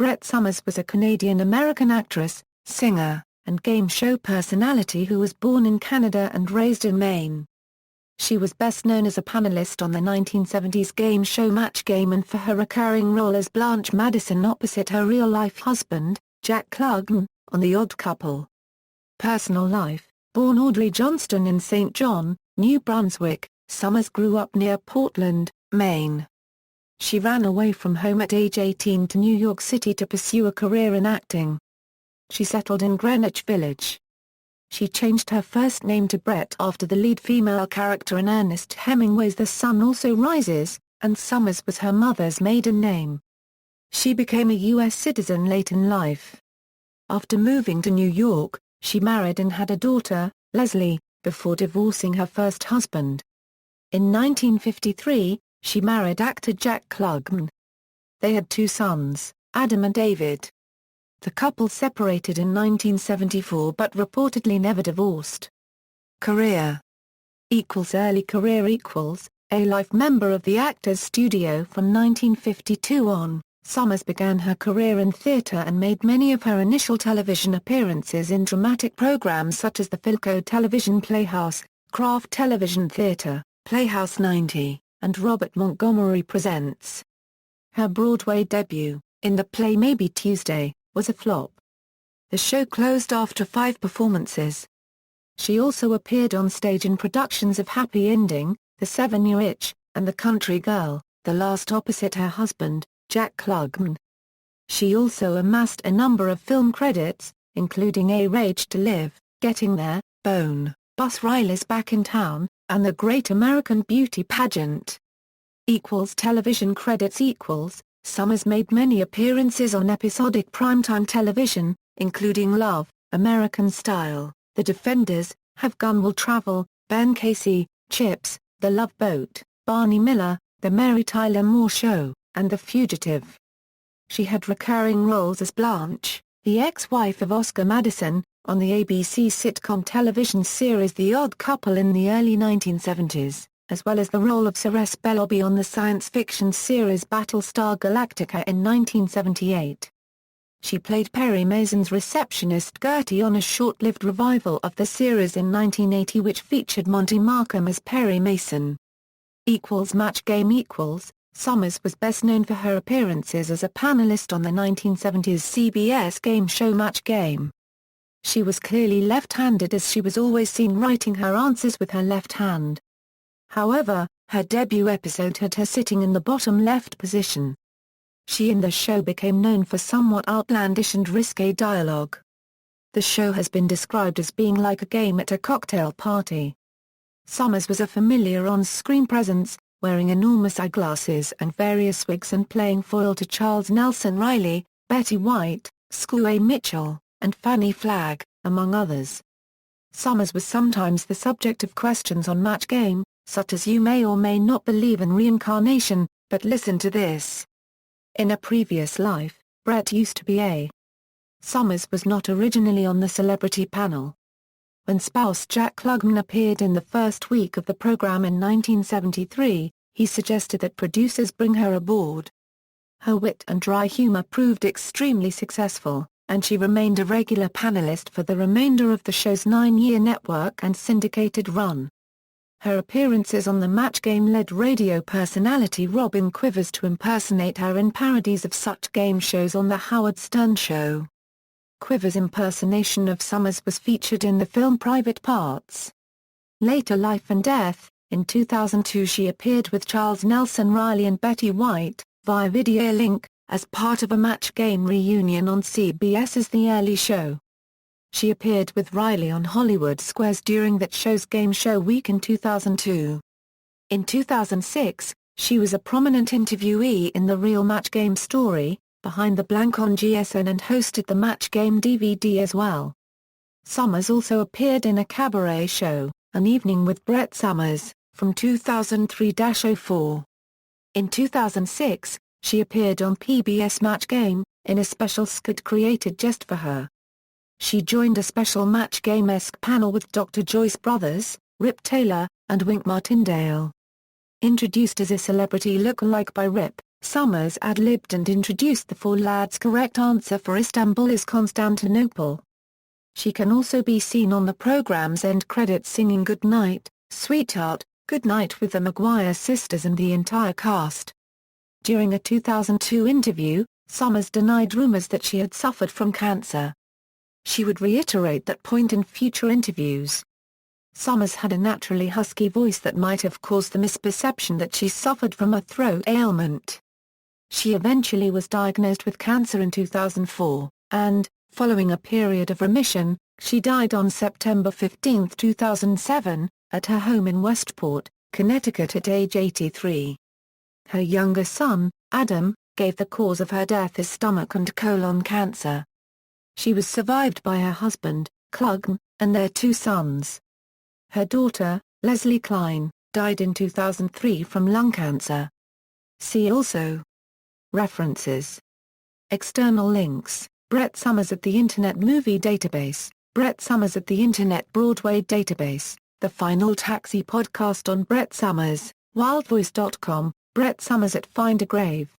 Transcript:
Brett Somers was a Canadian-American actress, singer, and game show personality who was born in Canada and raised in Maine. She was best known as a panelist on the 1970s game show Match Game and for her recurring role as Blanche Madison opposite her real-life husband, Jack Klugman, on The Odd Couple. Personal life: born Audrey Johnston in St. John, New Brunswick, Somers grew up near Portland, Maine. She ran away from home at age 18 to New York City to pursue a career in acting. She settled in Greenwich Village. She changed her first name to Brett after the lead female character in Ernest Hemingway's The Sun Also Rises, and Somers was her mother's maiden name. She became a U.S. citizen late in life. After moving to New York, she married and had a daughter, Leslie, before divorcing her first husband. In 1953, she married actor Jack Klugman. They had 2 sons, Adam and David. The couple separated in 1974 but reportedly never divorced. Career Early career A life member of the Actors Studio from 1952 on, Somers began her career in theatre and made many of her initial television appearances in dramatic programs such as the Philco Television Playhouse, Kraft Television Theatre, Playhouse 90, and Robert Montgomery Presents. Her Broadway debut, in the play Maybe Tuesday, was a flop. The show closed after 5 performances. She also appeared on stage in productions of Happy Ending, The 7-Year Itch, and The Country Girl, the last opposite her husband, Jack Klugman. She also amassed a number of film credits, including A Rage to Live, Getting There, Bone, Bus Riley's Back in Town, and The Great American Beauty Pageant. Television credits Somers made many appearances on episodic primetime television, including Love, American Style, The Defenders, Have Gun Will Travel, Ben Casey, Chips, The Love Boat, Barney Miller, The Mary Tyler Moore Show, and The Fugitive. She had recurring roles as Blanche, the ex-wife of Oscar Madison, on the ABC sitcom television series The Odd Couple in the early 1970s. As well as the role of Ceres Belobi on the science fiction series Battlestar Galactica in 1978. She played Perry Mason's receptionist Gertie on a short-lived revival of the series in 1980 which featured Monty Markham as Perry Mason. Match Game Somers was best known for her appearances as a panelist on the 1970s CBS game show Match Game. She was clearly left-handed as she was always seen writing her answers with her left hand. However, her debut episode had her sitting in the bottom left position. She and the show became known for somewhat outlandish and risque dialogue. The show has been described as being like a game at a cocktail party. Somers was a familiar on-screen presence, wearing enormous eyeglasses and various wigs and playing foil to Charles Nelson Riley, Betty White, Squay Mitchell, and Fannie Flagg, among others. Somers was sometimes the subject of questions on Match Game, such as "You may or may not believe in reincarnation, but listen to this. In a previous life, Brett used to be a..." Somers was not originally on the celebrity panel. When spouse Jack Klugman appeared in the first week of the program in 1973, he suggested that producers bring her aboard. Her wit and dry humor proved extremely successful, and she remained a regular panelist for the remainder of the show's 9-year network and syndicated run. Her appearances on the Match Game led radio personality Robin Quivers to impersonate her in parodies of such game shows on The Howard Stern Show. Quivers' impersonation of Somers was featured in the film Private Parts. Later Life and Death, in 2002 she appeared with Charles Nelson Riley and Betty White, via video link, as part of a Match Game reunion on CBS's The Early Show. She appeared with Riley on Hollywood Squares during that show's Game Show Week in 2002. In 2006, she was a prominent interviewee in The Real Match Game Story, Behind the Blank on GSN and hosted the Match Game DVD as well. Somers also appeared in a cabaret show, An Evening with Brett Somers, from 2003-04. In 2006, she appeared on PBS Match Game, in a special skit created just for her. She joined a special Match Game-esque panel with Dr. Joyce Brothers, Rip Taylor, and Wink Martindale. Introduced as a celebrity look-alike by Rip, Summers ad-libbed and introduced the four lads' correct answer for Istanbul is Constantinople. She can also be seen on the program's end credits singing Good Night, Sweetheart, Good Night with the Maguire sisters and the entire cast. During a 2002 interview, Summers denied rumors that she had suffered from cancer. She would reiterate that point in future interviews. Summers had a naturally husky voice that might have caused the misperception that she suffered from a throat ailment. She eventually was diagnosed with cancer in 2004, and, following a period of remission, she died on September 15, 2007, at her home in Westport, Connecticut at age 83. Her younger son, Adam, gave the cause of her death as stomach and colon cancer. She was survived by her husband, Klugman, and their two sons. Her daughter, Leslie Klein, died in 2003 from lung cancer. See also. References. External links: Brett Summers at the Internet Movie Database, Brett Summers at the Internet Broadway Database, The Final Taxi podcast on Brett Summers, wildvoice.com, Brett Summers at Find a Grave.